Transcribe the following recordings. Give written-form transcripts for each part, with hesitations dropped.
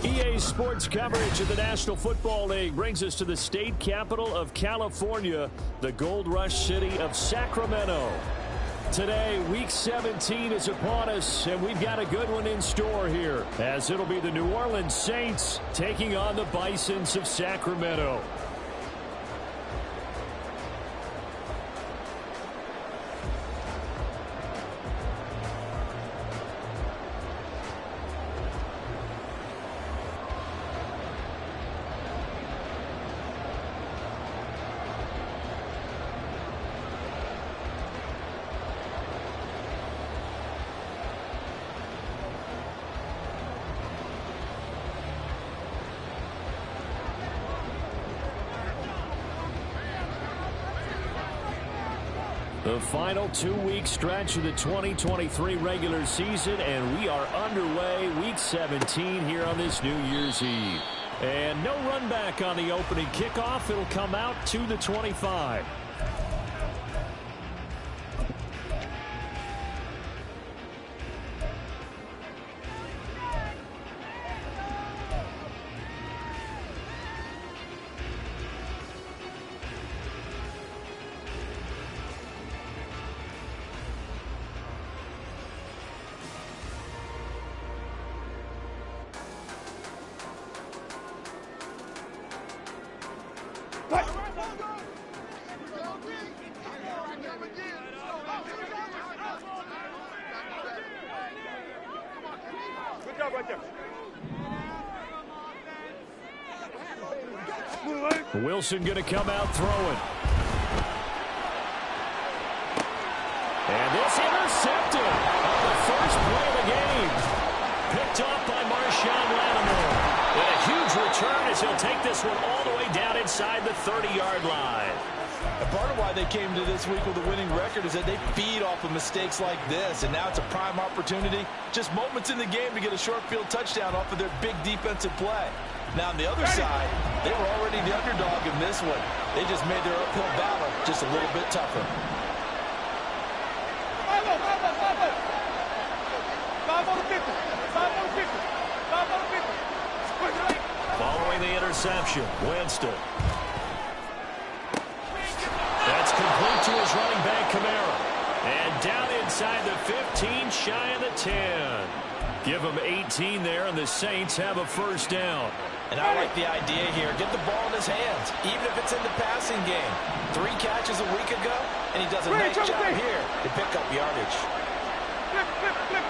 EA Sports coverage of the National Football League brings us to the state capital of California, the Gold Rush city of Sacramento. Today, Week 17 is upon us, and we've got a good one in store here, as it'll be the New Orleans Saints taking on the Bisons of Sacramento. The final 2-week stretch of the 2023 regular season, and we are underway Week 17 here on this New Year's Eve. And no run back on the opening kickoff. It'll come out to the 25. Wilson going to come out throwing. And this intercepted on the first play of the game. Picked off by Marshawn Lattimore. And a huge return as he'll take this one all the way down inside the 30-yard line. A part of why they came to this week with a winning record is that they feed off of mistakes like this, and now it's a prime opportunity. Just moments in the game to get a short field touchdown off of their big defensive play. Now on the other side, they were already the underdog in this one. They just made their uphill battle just a little bit tougher. Following the interception, Winston. That's complete to his running back, Kamara. And down inside the 15, shy of the 10. Give him 18 there, and the Saints have a first down. And I like the idea here. Get the ball in his hands, even if it's in the passing game. 3 catches a week ago, and he does a nice job here to pick up yardage. Flip, flip, flip.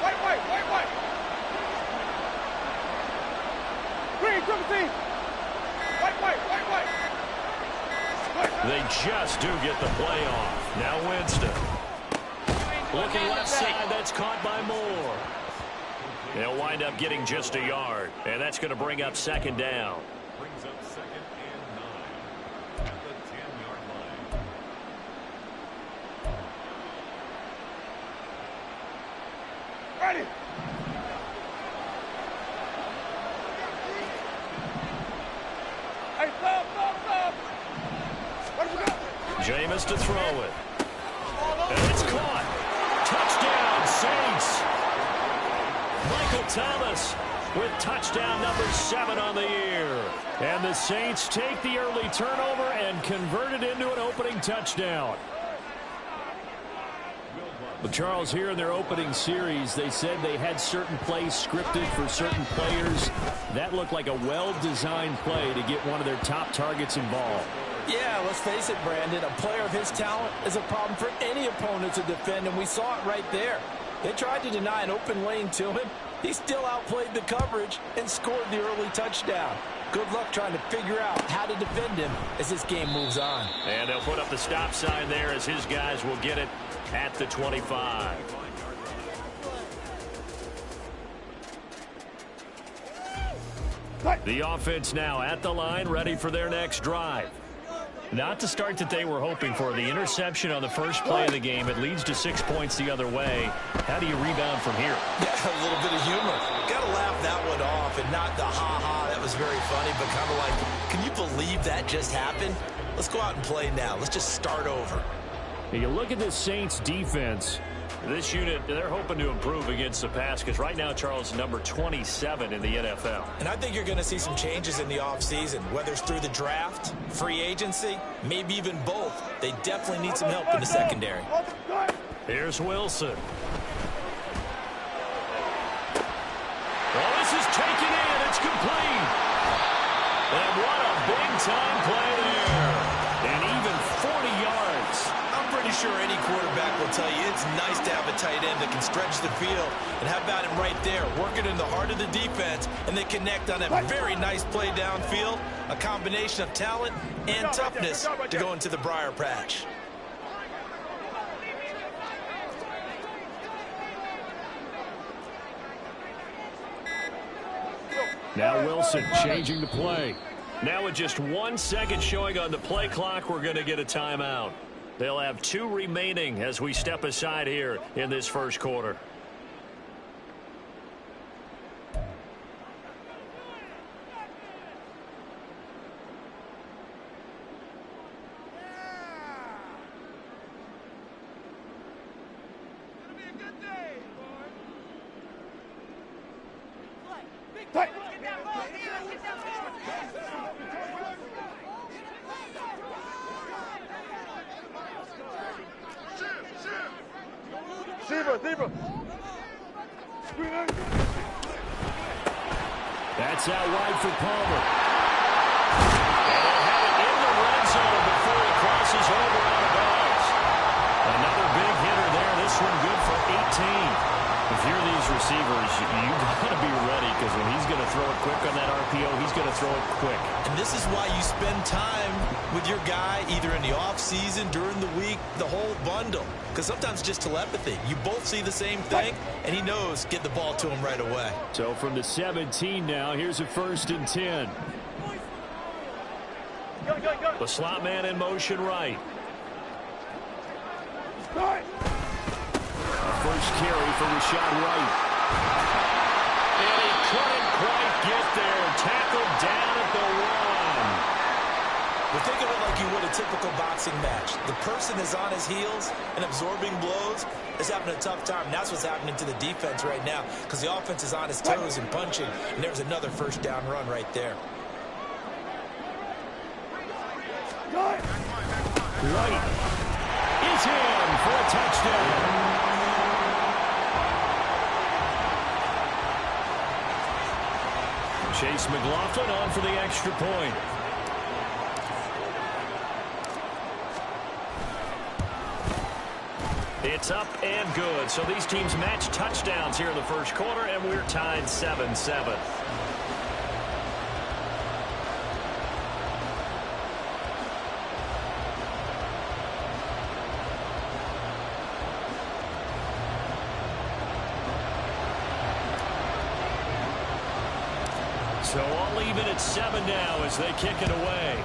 White. Green, triple team. White. They just do get the play off. Now Winston. Looking left side, that's caught by Moore. They'll wind up getting just a yard, and that's going to bring up second down. Brings up 2nd and 9 at the 10-yard line. Ready. Hey, stop. Where you go? Jameis to throw it. And it's caught. Touchdown, Saints. Michael Thomas with touchdown number 7 on the year. And the Saints take the early turnover and convert it into an opening touchdown. But Charles, here in their opening series, they said they had certain plays scripted for certain players. That looked like a well-designed play to get one of their top targets involved. Yeah, let's face it, Brandon. A player of his talent is a problem for any opponent to defend, and we saw it right there. They tried to deny an open lane to him. He still outplayed the coverage and scored the early touchdown. Good luck trying to figure out how to defend him as this game moves on. And they'll put up the stop sign there as his guys will get it at the 25. The offense now at the line, ready for their next drive. Not the start that they were hoping for. The interception on the first play of the game. It leads to 6 points the other way. How do you rebound from here? Yeah, a little bit of humor. Got to laugh that one off and not the ha-ha. That was very funny, but kind of like, can you believe that just happened? Let's go out and play now. Let's just start over. You look at this Saints defense. This unit, they're hoping to improve against the pass because right now, Charles, number 27 in the NFL. And I think you're going to see some changes in the offseason, whether it's through the draft, free agency, maybe even both. They definitely need some help in the secondary. Here's Wilson. Oh, this is taken in. It's complete. And what a big-time play there. And even 40 yards. I'm pretty sure any quarterback will tell you it's nice to have a tight end that can stretch the field. And how about him right there, working in the heart of the defense, and they connect on that very nice play downfield. A combination of talent and toughness to go into the briar patch. Now Wilson changing the play. Now with just 1 second showing on the play clock, we're going to get a timeout. They'll have 2 remaining as we step aside here in this first quarter. That's out wide for Palmer. And they'll have it in the red zone before he crosses over out of bounds. Another big hitter there. This one good for 18. If you're these receivers, you got to be ready because when he's going to throw it quick on that RPO, he's going to throw it quick. And this is why you spend time with your guy either in the offseason, during the week, the whole bundle. Because sometimes it's just telepathy. You both see the same thing, and he knows get the ball to him right away. So from the 17 now, here's a 1st and 10. The slot man in motion right. First carry for Rashad White. And he couldn't quite get there. Tackled down at the 1. But think of it like you would a typical boxing match. The person is on his heels and absorbing blows is having a tough time. And that's what's happening to the defense right now because the offense is on his toes and punching. And there's another first down run right there. White is in for a touchdown. Chase McLaughlin on for the extra point. It's up and good. So these teams match touchdowns here in the first quarter, and we're tied 7-7. So all even at 7 now as they kick it away.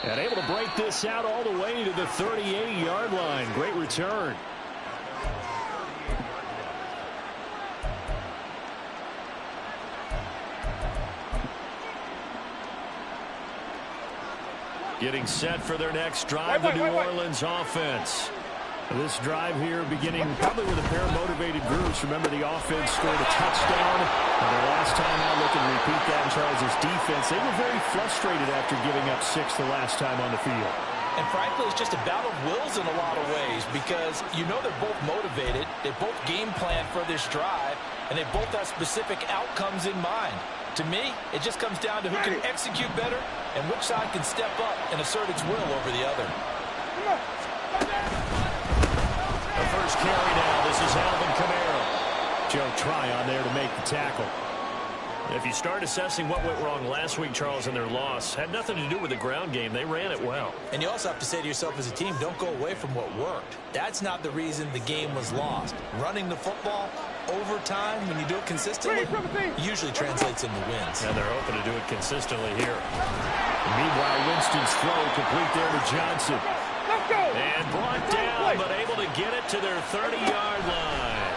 And able to break this out all the way to the 38-yard line. Great return. Getting set for their next drive, the New Orleans offense. This drive here beginning probably with a pair of motivated groups. Remember, the offense scored a touchdown. And their last time out, looking to repeat that in Charles' defense. They were very frustrated after giving up 6 the last time on the field. And frankly, it's just a battle of wills in a lot of ways because you know they're both motivated. They both game plan for this drive, and they both have specific outcomes in mind. To me, it just comes down to who can execute better and which side can step up and assert its will over the other. The first carry now. This is Alvin Kamara. Joe Tryon there to make the tackle. If you start assessing what went wrong last week, Charles, in their loss, had nothing to do with the ground game. They ran it well. And you also have to say to yourself as a team, don't go away from what worked. That's not the reason the game was lost. Running the football over time, when you do it consistently, usually translates into wins. And they're hoping to do it consistently here. Meanwhile, Winston's throw complete there to Johnson. And brought down, but able to get it to their 30-yard line.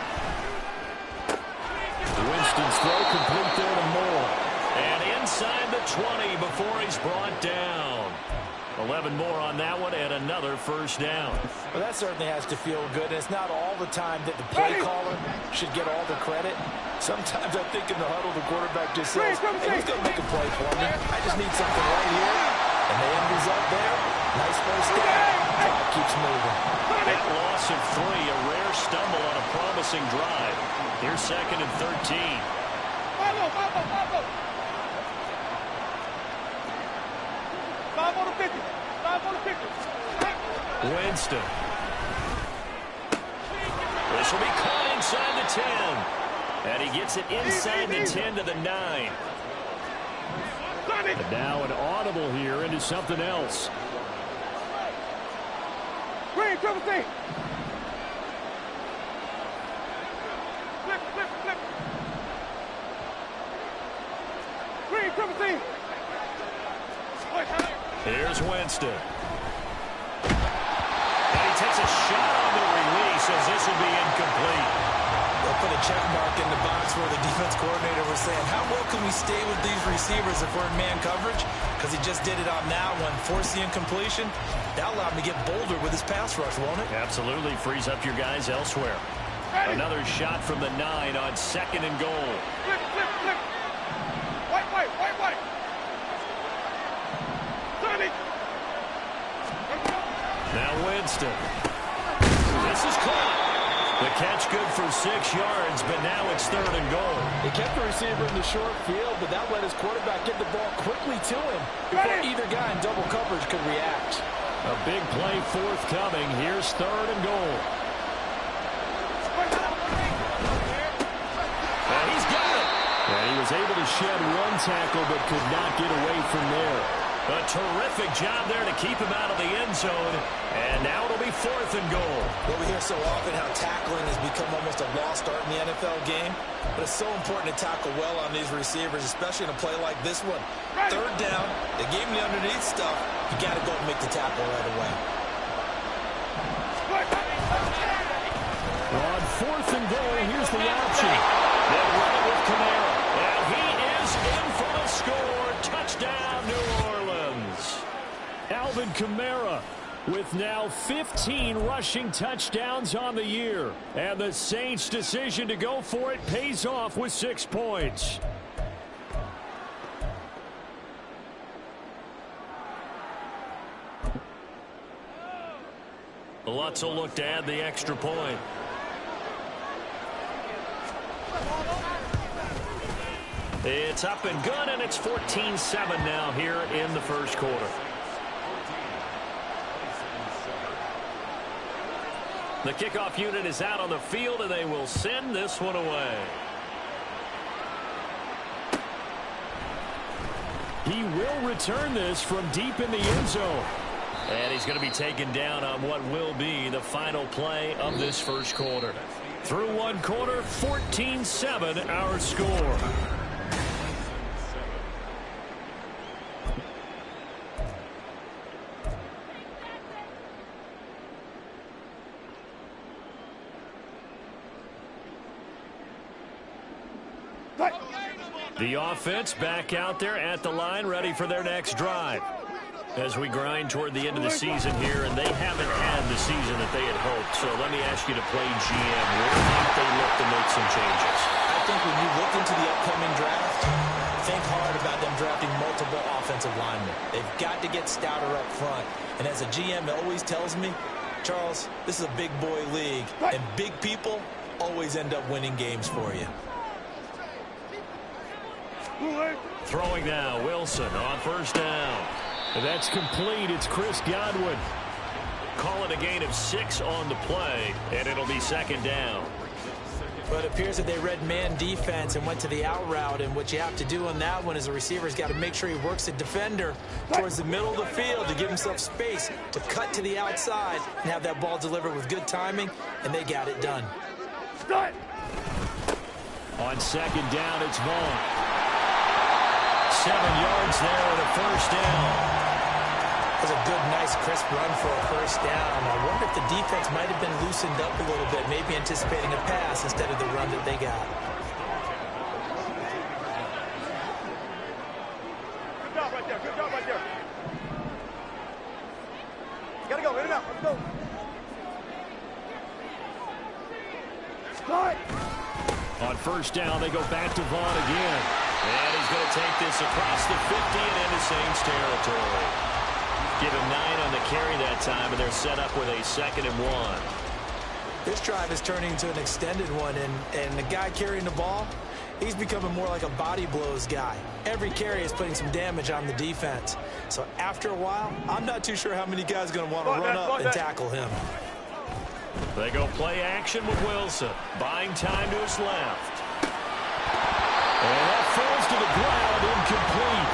Winston's throw complete there to Moore. And inside the 20 before he's brought down. 11 more on that one and another first down. Well, that certainly has to feel good. And it's not all the time that the play caller should get all the credit. Sometimes I think in the huddle, the quarterback just says, hey, who's going to make a play for me? I just need something right here. And the end result there, nice first down. Clock keeps moving. That loss of 3, a rare stumble on a promising drive. Here's 2nd and 13. Winston. This will be caught inside the 10. And he gets it inside the 10 to the 9. And now an audible here into something else. Green, triple C. Flip, flip, flip. Green, triple C. Here's Winston. And he takes a shot on the release as this will be incomplete. They'll put a check mark in the box where the defense coordinator was saying, how well can we stay with these receivers if we're in man coverage? Because he just did it on that one, force the incompletion. That allowed him to get bolder with his pass rush, won't it? Absolutely frees up your guys elsewhere. Another shot from the 9 on 2nd and goal. Flip, flip, flip. White, white, white, white. Now Winston. This is caught. The catch good for 6 yards, but now it's 3rd and goal. He kept the receiver in the short field, but that let his quarterback get the ball quickly to him before either guy in double coverage could react. A big play forthcoming. Here's 3rd and goal. And he's got it. And he was able to shed 1 tackle, but could not get away from there. A terrific job there to keep him out of the end zone. And now it'll be 4th and goal. Well, we hear so often how tackling has become almost a lost art in the NFL game. But it's so important to tackle well on these receivers, especially in a play like this one. 3rd down, they gave him the underneath stuff. You got to go and make the tackle right away. On 4th and goal, here's the option. They'll run it with Kamara. And he is in for the score. Touchdown, New Orleans. Alvin Kamara with now 15 rushing touchdowns on the year. And the Saints' decision to go for it pays off with 6 points. Lutz will look to add the extra point. It's up and good, and it's 14-7 now here in the first quarter. The kickoff unit is out on the field, and they will send this one away. He will return this from deep in the end zone. And he's going to be taken down on what will be the final play of this first quarter. Through 1 quarter, 14-7 our score. The offense back out there at the line, ready for their next drive. As we grind toward the end of the season here, and they haven't had the season that they had hoped. So let me ask you to play GM. Where do you think they look to make some changes? I think when you look into the upcoming draft, think hard about them drafting multiple offensive linemen. They've got to get stouter up front. And as a GM, it always tells me, Charles, this is a big boy league, and big people always end up winning games for you. Throwing now, Wilson on first down. That's complete. It's Chris Godwin. Call it a gain of 6 on the play, and it'll be 2nd down. But it appears that they read man defense and went to the out route, and what you have to do on that one is the receiver's got to make sure he works the defender towards the middle of the field to give himself space to cut to the outside and have that ball delivered with good timing, and they got it done. On 2nd down, it's Vaughn. 7 yards there and a first down. That was a good, nice, crisp run for a first down. I wonder if the defense might have been loosened up a little bit, maybe anticipating a pass instead of the run that they got. there. Good job right there. Gotta go. In and out. Let's go. Start. On first down, they go back to Vaughn again. And he's going to take this across the 50 and into Saints territory. Give him 9 on the carry that time, and they're set up with a 2nd and 1. This drive is turning into an extended one, and the guy carrying the ball, he's becoming more like a body blows guy. Every carry is putting some damage on the defense. So after a while, I'm not too sure how many guys are going to want to run up and tackle him. They go play action with Wilson. Buying time to his left. And that falls to the ground, incomplete.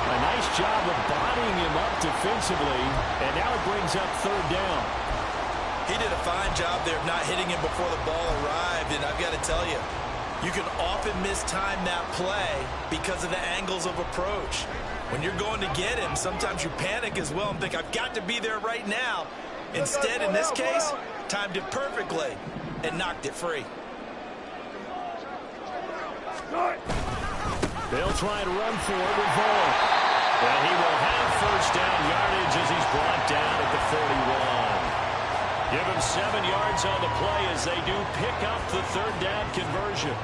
A nice job of bodying him up defensively, and now it brings up 3rd down. He did a fine job there of not hitting him before the ball arrived, and I've got to tell you, you can often mistime that play because of the angles of approach. When you're going to get him, sometimes you panic as well and think, I've got to be there right now. Instead, in this case, timed it perfectly and knocked it free. They'll try to run for it with Vaughn. And he will have first down yardage as he's brought down at the 41. Give him 7 yards on the play as they do pick up the 3rd down conversion.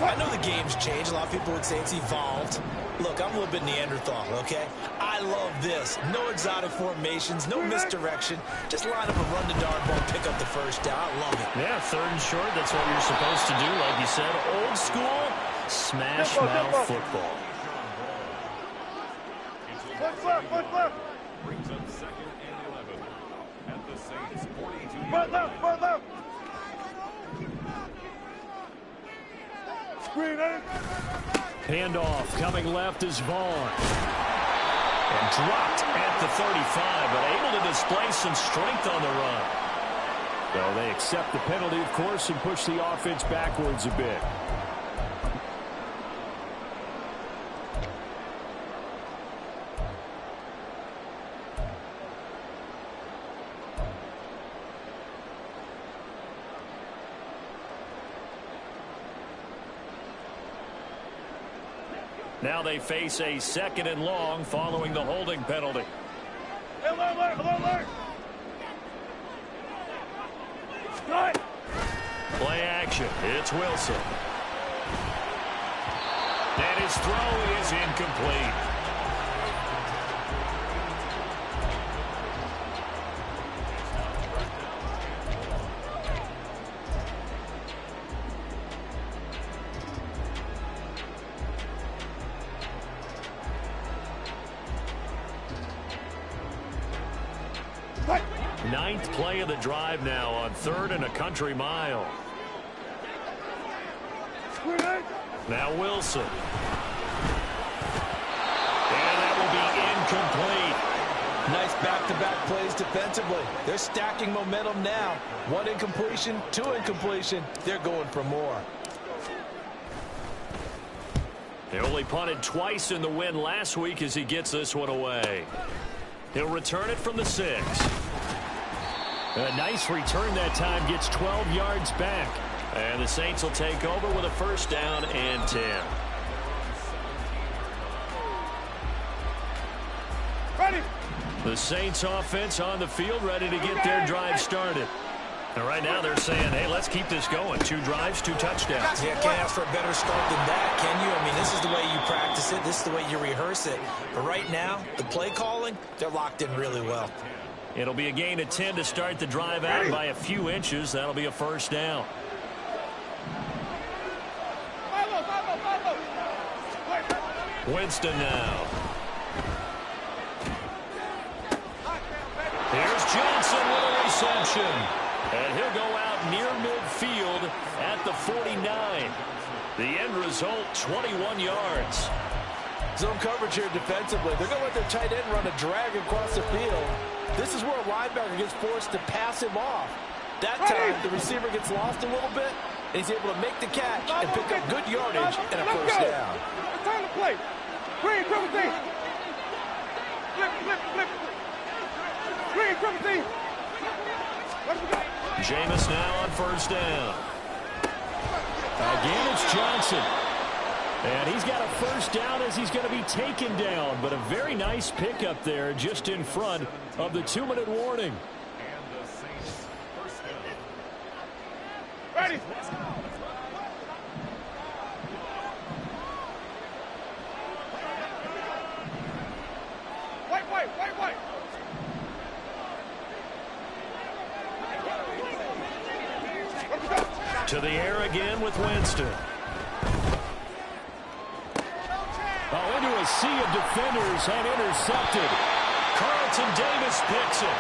I know the game's changed. A lot of people would say it's evolved. Look, I'm a little bit Neanderthal, okay? I love this. No exotic formations, no misdirection. Just line up and run the darn ball, pick up the first down. I love it. Yeah, 3rd and short, that's what you're supposed to do. Like you said, old school, smash mouth football. Foot left. Brings up 2nd and 11 at the Saints 42. Foot left. Screen in. Handoff coming left is Vaughn. And dropped at the 35, but able to display some strength on the run. So they accept the penalty, of course, and push the offense backwards a bit. Now they face a 2nd and long following the holding penalty. Alert. Start. Play action. It's Wilson. And his throw is incomplete. Ninth play of the drive now on 3rd and a country mile. Now Wilson. And that will be incomplete. Nice back-to-back plays defensively. They're stacking momentum now. 1 incompletion, 2 incompletion. They're going for more. They only punted twice in the win last week as he gets this one away. He'll return it from the 6. A nice return that time, gets 12 yards back. And the Saints will take over with a 1st down and 10. Ready. The Saints offense on the field, ready to get their drive started. And right now they're saying, hey, let's keep this going. 2 drives, 2 touchdowns. Yeah, can't ask for a better start than that, can you? I mean, this is the way you practice it. This is the way you rehearse it. But right now, the play calling, they're locked in really well. It'll be a gain of 10 to start the drive out by a few inches. That'll be a 1st down. Winston now. Here's Johnson with a reception. And he'll go out near midfield at the 49. The end result, 21 yards. Zone coverage here defensively. They're going to let their tight end run a drag across the field. This is where a linebacker gets forced to pass him off. That time, the receiver gets lost a little bit, and he's able to make the catch and pick up good yardage and a 1st down. It's time to play. Green, triple team. Flip. Green, triple team. Jameis now on 1st down. Again, it's Johnson. And he's got a first down as he's going to be taken down. But a very nice pickup there just in front of the 2-minute warning. And the Saints first down. Ready. Wait. To the air again with Winston. Oh, into a sea of defenders and intercepted. Carlton Davis picks it.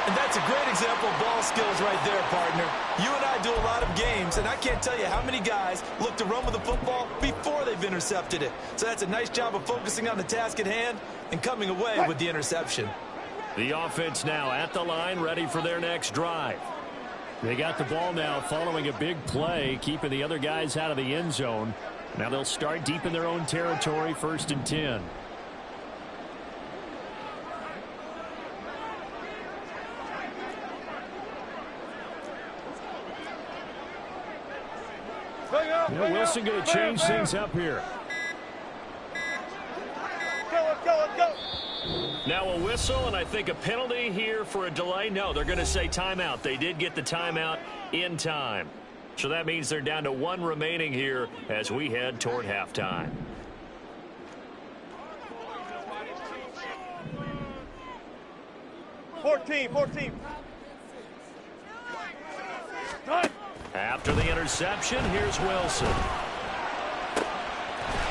And that's a great example of ball skills right there, partner. You and I do a lot of games, and I can't tell you how many guys look to run with the football before they've intercepted it. So that's a nice job of focusing on the task at hand and coming away with the interception. The offense now at the line, ready for their next drive. They got the ball now following a big play, keeping the other guys out of the end zone. Now they'll start deep in their own territory, 1st and 10. Wilson going to change things up here. Let's go. Now a whistle, and I think a penalty here for a delay. No, they're going to say timeout. They did get the timeout in time. So that means they're down to 1 remaining here as we head toward halftime. Fourteen. Done. After the interception, here's Wilson.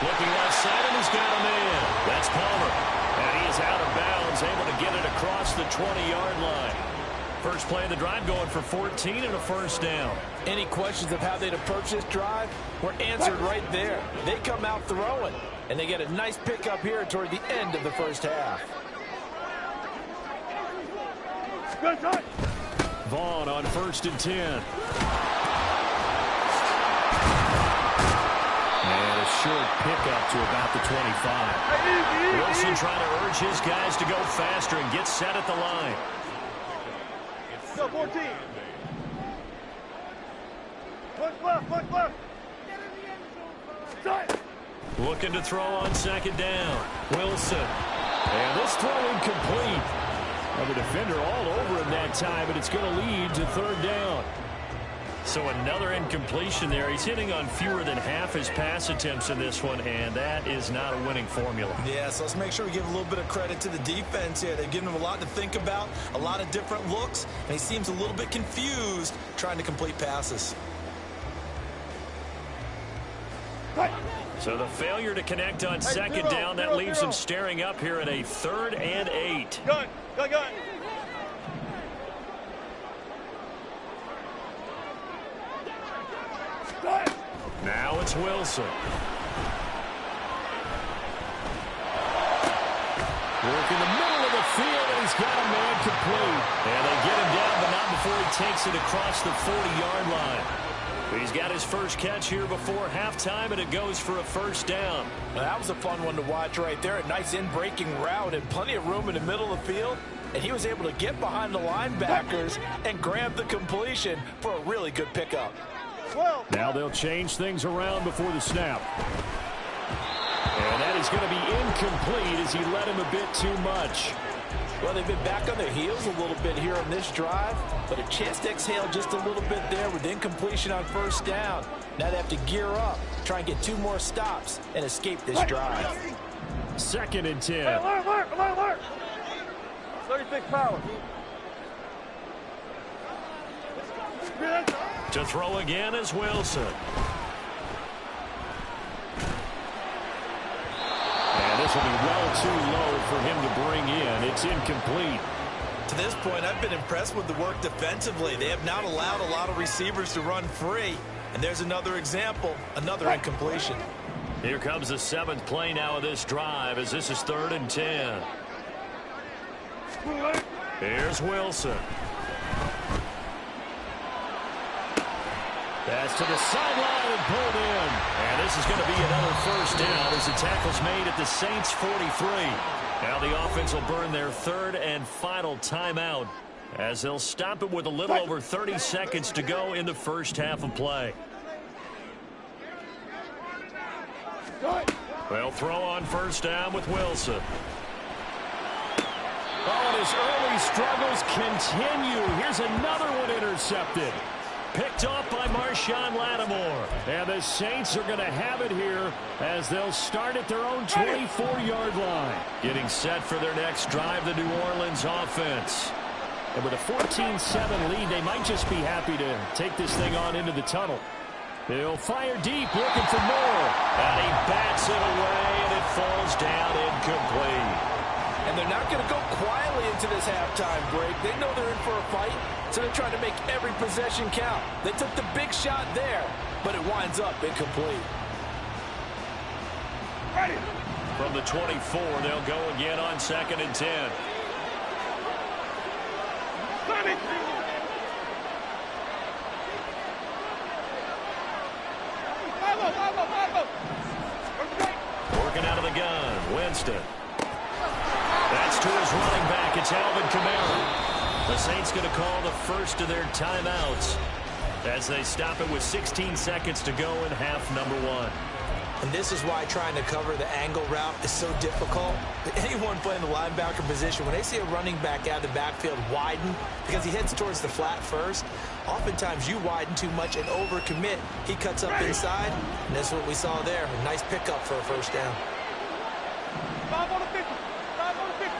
Looking left side, and he's got a man. That's Palmer. And he is out of bounds, able to get it across the 20-yard line. First play of the drive going for 14 and a first down. Any questions of how they'd approach this drive were answered right there. They come out throwing, and they get a nice pickup here toward the end of the first half. Good touch. Vaughn on 1st and 10. And a short pickup to about the 25. Wilson trying to urge his guys to go faster and get set at the line. Go 14. Push left. Done. Looking to throw on 2nd down. Wilson. And this throw incomplete. Well, the defender all over him that time, but it's going to lead to 3rd down. So another incompletion there. He's hitting on fewer than half his pass attempts in this one, and that is not a winning formula. Yeah, so let's make sure we give a little bit of credit to the defense here. They've given him a lot to think about, a lot of different looks, and he seems a little bit confused trying to complete passes. So the failure to connect on 2nd down, that leaves him staring up here at a 3rd and 8. Gun. Now it's Wilson. Work in the middle of the field, and he's got a man complete. And they get him down, but not before he takes it across the 40-yard line. He's got his first catch here before halftime, and it goes for a first down. Well, that was a fun one to watch right there. A nice in-breaking route and plenty of room in the middle of the field. And he was able to get behind the linebackers and grab the completion for a really good pickup. Now they'll change things around before the snap. And that is going to be incomplete as he led him a bit too much. Well, they've been back on their heels a little bit here on this drive, but a chance to exhale just a little bit there with incompletion on 1st down. Now they have to gear up, try and get 2 more stops, and escape this drive. 2nd and 10. Alert. 36 power. To throw again is Wilson. And this will be well too low for him to bring in. It's incomplete. To this point, I've been impressed with the work defensively. They have not allowed a lot of receivers to run free. And there's another example, another incompletion. Here comes the 7th play now of this drive as this is 3rd and 10. Here's Wilson. Pass to the sideline and pulled in. And this is going to be another first down as the tackle's made at the Saints 43. Now the offense will burn their 3rd and final timeout as they'll stop it with a little over 30 seconds to go in the first half of play. They'll throw on first down with Wilson. Oh, and his early struggles continue. Here's another one intercepted. Picked off by Marshawn Lattimore. And the Saints are going to have it here as they'll start at their own 24-yard line. Getting set for their next drive, the New Orleans offense. And with a 14-7 lead, they might just be happy to take this thing on into the tunnel. He'll fire deep, looking for more. And he bats it away, and it falls down incomplete. And they're not going to go quietly into this halftime break. They know they're in for a fight, so they're trying to make every possession count. They took the big shot there, but it winds up incomplete. Ready. From the 24, they'll go again on 2nd and 10. Working out of the gun, Winston. That's to his running back. It's Alvin Kamara. The Saints going to call the first of their timeouts as they stop it with 16 seconds to go in half number 1. And this is why trying to cover the angle route is so difficult. Anyone playing the linebacker position, when they see a running back out of the backfield widen because he heads towards the flat first, oftentimes you widen too much and overcommit. He cuts up inside, and that's what we saw there. A nice pickup for a first down. 5 on the 50. 5 on the 50.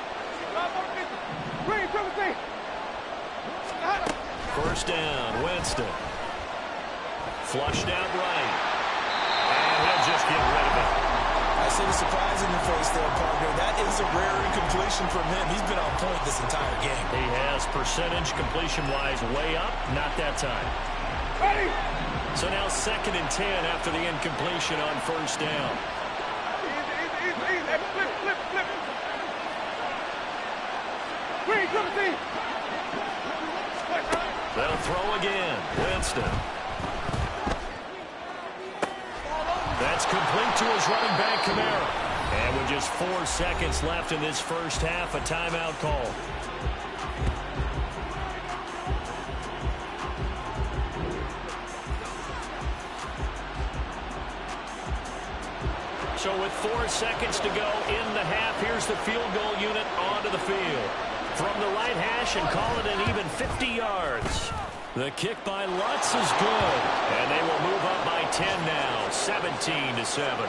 5 on the 50. Green, 17. First down, Winston. Flushed out right. And he'll just get rid of it. I see the surprise in your face there, partner. That is a rare incompletion from him. He's been on point this entire game. He has percentage completion-wise way up. Not that time. Ready. So now 2nd and 10 after the incompletion on first down. Easy. Flip. Green, 17. They'll throw again. Winston. That's complete to his running back, Kamara. And with just 4 seconds left in this first half, a timeout call. So with 4 seconds to go in the half, here's the field goal unit onto the field. From the right hash and call it an even 50 yards. The kick by Lutz is good. And they will move up by 10 now, 17-7.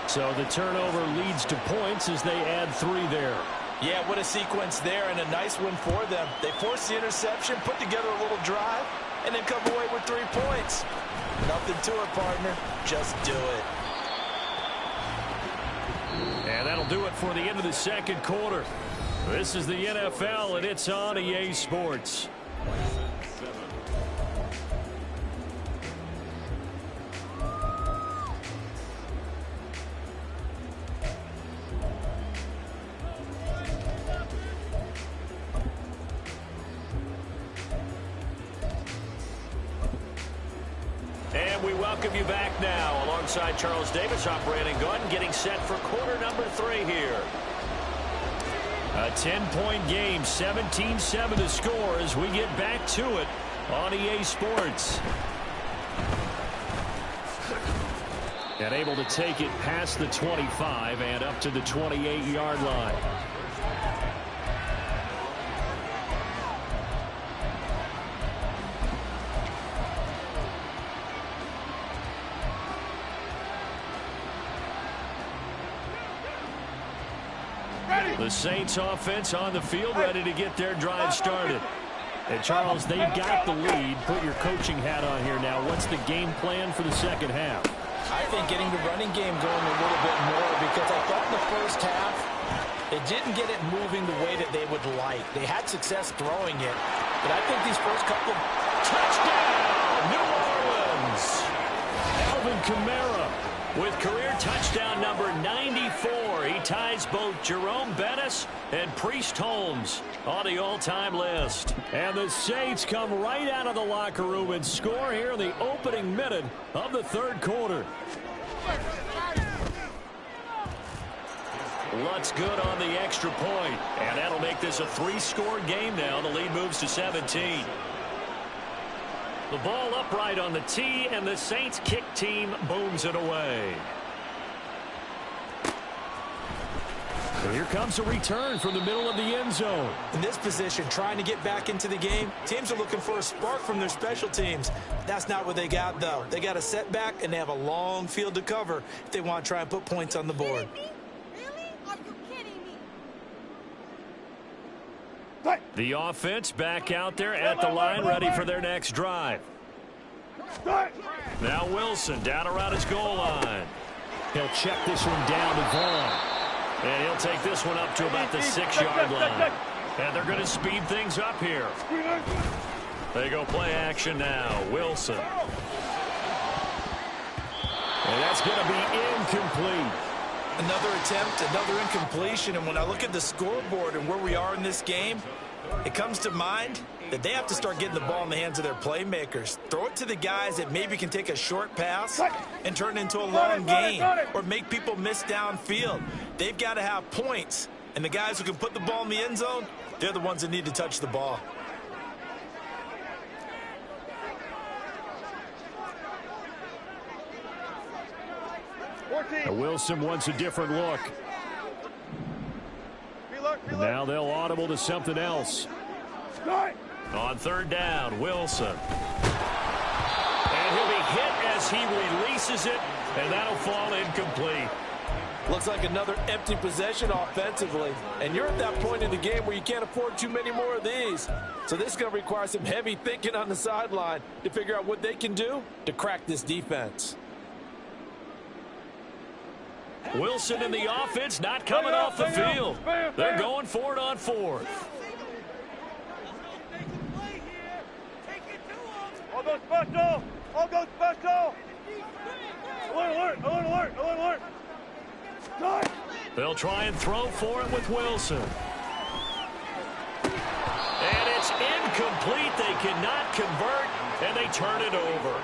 So the turnover leads to points as they add 3 there. Yeah, what a sequence there, and a nice one for them. They force the interception, put together a little drive, and then come away with 3 points. Nothing to it, partner. Just do it. And that'll do it for the end of the second quarter. This is the NFL, and it's on EA Sports. And we welcome you back now alongside Charles Davis, I'm Brandon Gunn, getting set for quarter number 3 here. A 10-point game, 17-7 to score as we get back to it on EA Sports. And able to take it past the 25 and up to the 28-yard line. The Saints offense on the field, ready to get their drive started. And Charles, they've got the lead. Put your coaching hat on here now. What's the game plan for the second half? I think getting the running game going a little bit more, because I thought in the first half they didn't get it moving the way that they would like. They had success throwing it, but I think these first couple... Touchdown, New Orleans! Alvin Kamara with career touchdown number 94. He ties both Jerome Bettis and Priest Holmes on the all-time list. And the Saints come right out of the locker room and score here in the opening minute of the third quarter. Lutz good on the extra point, and that'll make this a 3-score game now. The lead moves to 17. The ball upright on the tee, and the Saints kick team booms it away. And here comes a return from the middle of the end zone. In this position, trying to get back into the game, teams are looking for a spark from their special teams. That's not what they got, though. They got a setback, and they have a long field to cover if they want to try and put points on the board. Really? Are you kidding me? The offense back out there at the line, ready for their next drive. Now Wilson down around his goal line. He'll check this one down to Vaughn. And he'll take this one up to about the 6-yard line. And they're going to speed things up here. They go play action now. Wilson. And that's going to be incomplete. Another attempt, another incompletion. And when I look at the scoreboard and where we are in this game, it comes to mind that they have to start getting the ball in the hands of their playmakers. Throw it to the guys that maybe can take a short pass and turn it into a long game or make people miss downfield. They've got to have points. And the guys who can put the ball in the end zone, they're the ones that need to touch the ball. Wilson wants a different look. Now they'll audible to something else. On third down, Wilson. And he'll be hit as he releases it, and that'll fall incomplete. Looks like another empty possession offensively. And you're at that point in the game where you can't afford too many more of these. So this is going to require some heavy thinking on the sideline to figure out what they can do to crack this defense. Wilson and the offense not coming off the field. They're going for it on fourth. All go special! All go special! Alert, alert, alert, alert, alert, alert! They'll try and throw for it with Wilson. And it's incomplete. They cannot convert, and they turn it over.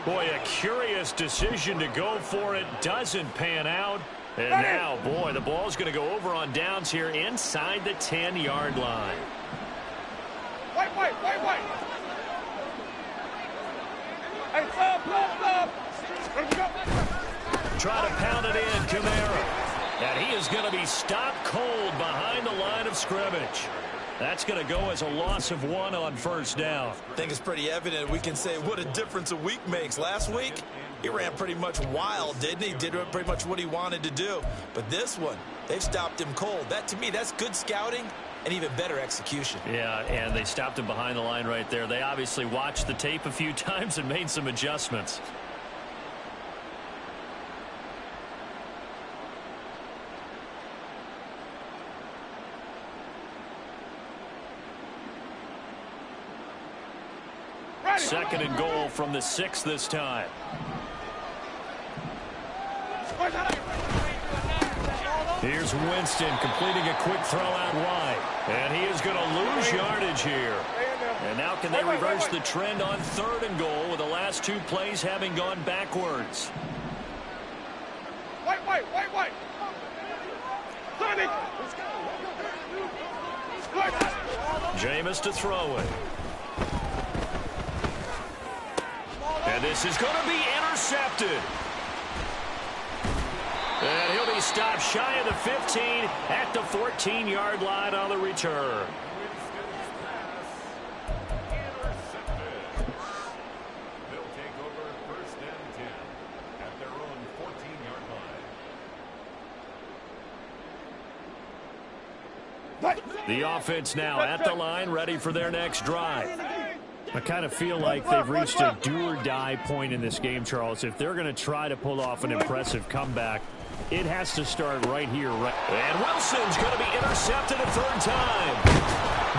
Boy, a curious decision to go for it. Doesn't pan out. And now, boy, the ball's going to go over on downs here inside the 10-yard line. Wait! Hey, stop! Try to pound it in, Kamara. And he is going to be stopped cold behind the line of scrimmage. That's going to go as a loss of 1 on first down. I think it's pretty evident. We can say what a difference a week makes. Last week, he ran pretty much wild, didn't he? Did pretty much what he wanted to do. But this one, they've stopped him cold. That, to me, that's good scouting and even better execution. Yeah, and they stopped him behind the line right there. They obviously watched the tape a few times and made some adjustments. Second and goal from the 6 this time. Here's Winston completing a quick throw out wide. And he is going to lose yardage here. And now can they reverse the trend on third and goal with the last 2 plays having gone backwards? Wait! Jameis to throw it. And this is going to be intercepted. And he'll be stopped shy of the 15 at the 14-yard line on the return. They'll take over first and 10 at their own 14-yard line. The offense now at the line, ready for their next drive. I kind of feel like they've reached a do-or-die point in this game, Charles. If they're going to try to pull off an impressive comeback, it has to start right here. And Wilson's going to be intercepted a third time.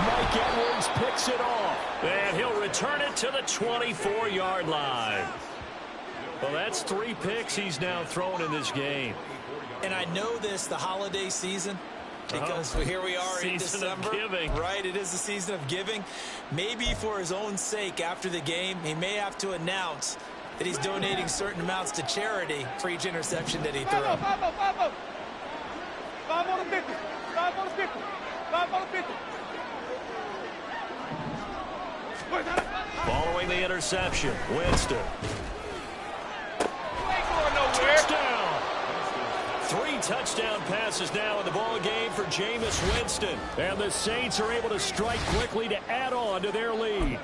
Mike Edwards picks it off. And he'll return it to the 24-yard line. Well, that's 3 picks he's now thrown in this game. And I know this, the holiday season, because here we are in December, right? It is the season of giving. Maybe for his own sake, after the game, he may have to announce that he's donating certain amounts to charity for each interception that he threw. 5 on the 50. Following the interception, Winston. You ain't going nowhere. Touchdown. 3 touchdown passes now in the ball game for Jameis Winston. And the Saints are able to strike quickly to add on to their lead.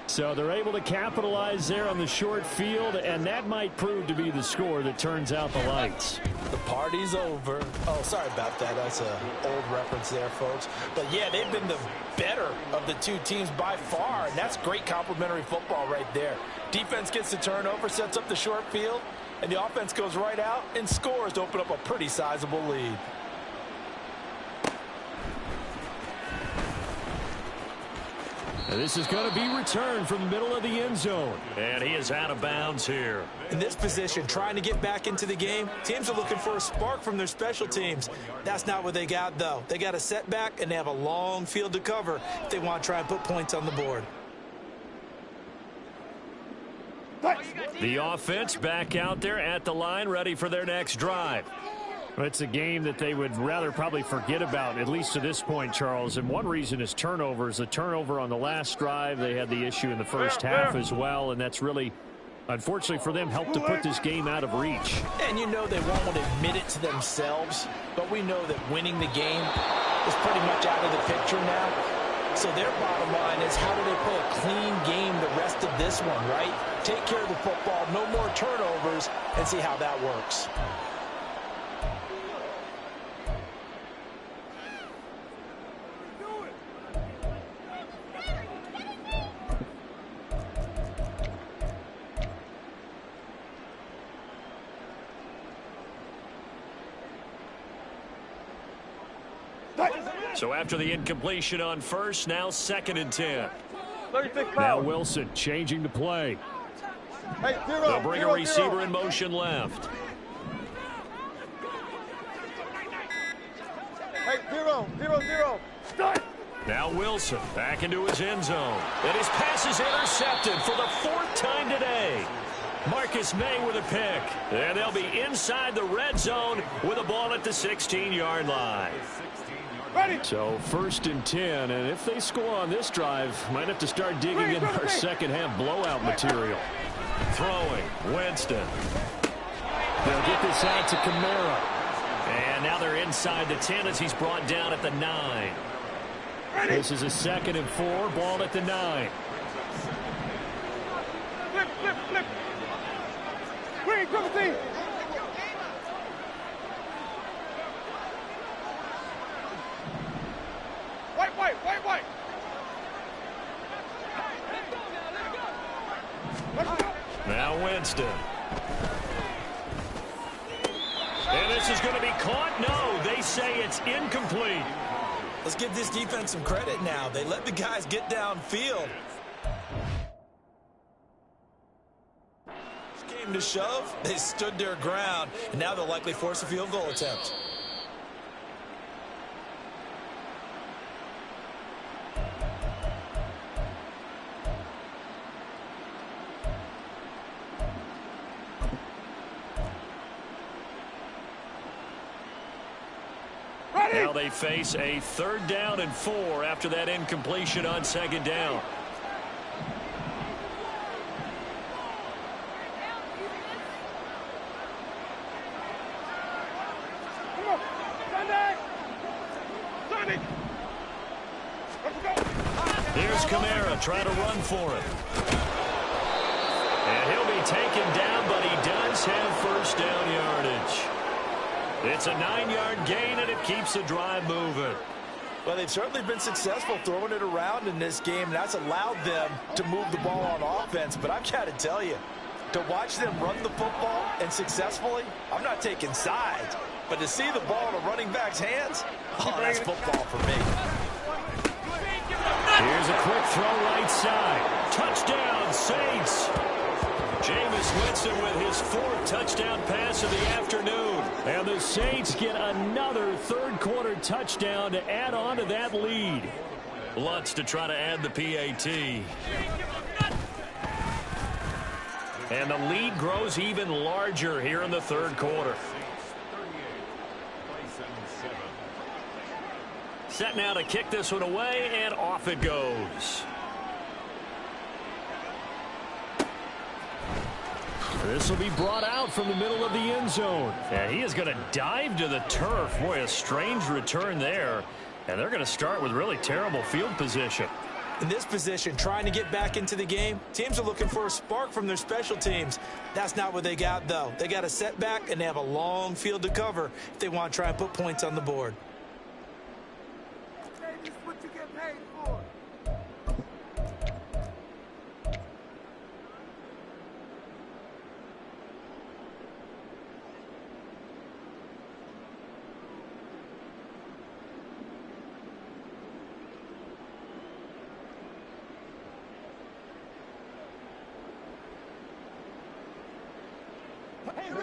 So they're able to capitalize there on the short field, and that might prove to be the score that turns out the lights. The party's over. Oh, sorry about that. That's an old reference there, folks. But, yeah, they've been the better of the two teams by far, and that's great complimentary football right there. Defense gets the turnover, sets up the short field, and the offense goes right out and scores to open up a pretty sizable lead. And this is going to be returned from the middle of the end zone. And he is out of bounds here. In this position, trying to get back into the game, teams are looking for a spark from their special teams. That's not what they got, though. They got a setback, and they have a long field to cover if they want to try and put points on the board. The offense back out there at the line, ready for their next drive. It's a game that they would rather probably forget about, at least to this point, Charles. And one reason is turnovers. The turnover on the last drive, they had the issue in the first half as well, and that's really, unfortunately for them, helped to put this game out of reach. And you know they won't want to admit it to themselves, but we know that winning the game is pretty much out of the picture now. So their bottom line is, how do they play a clean game the rest of this one, right? Take care of the football, no more turnovers, and see how that works. So after the incompletion on first, now 2nd and 10. Now Wilson changing the play. Hey, They'll bring a receiver in motion left. Hey, 0. Now Wilson back into his end zone. And his pass is intercepted for the 4th time today. Marcus May with a pick. And they'll be inside the red zone with a ball at the 16-yard line. So 1st and 10, and if they score on this drive, might have to start digging in our second half blowout material. Throwing, Winston. They'll get this out to Kamara. And now they're inside the 10 as he's brought down at the 9. This is a 2nd and 4, ball at the 9. Flip. Green, Griffin. White. Now Winston. And this is going to be caught. No, they say it's incomplete. Let's give this defense some credit now. They let the guys get downfield. Came to shove, they stood their ground, and now they'll likely force a field goal attempt. Now they face a 3rd down and 4 after that incompletion on 2nd down. Here's Kamara trying to run for it. And he'll be taken down, but he does have 1st down yardage. It's a 9-yard gain, and it keeps the drive moving. Well, they've certainly been successful throwing it around in this game, and that's allowed them to move the ball on offense. But I've got to tell you, to watch them run the football and successfully, I'm not taking sides. But to see the ball in a running back's hands, oh, that's football for me. Here's a quick throw right side. Touchdown, Saints. Jameis Winston with his 4th touchdown pass of the afternoon. And the Saints get another 3rd-quarter touchdown to add on to that lead. Lutz to try to add the PAT. And the lead grows even larger here in the 3rd quarter. Set now to kick this one away, and off it goes. This will be brought out from the middle of the end zone. Yeah, he is going to dive to the turf. Boy, a strange return there. And they're going to start with really terrible field position. In this position, trying to get back into the game, teams are looking for a spark from their special teams. That's not what they got, though. They got a setback, and they have a long field to cover if they want to try and put points on the board. This is what you get paid for.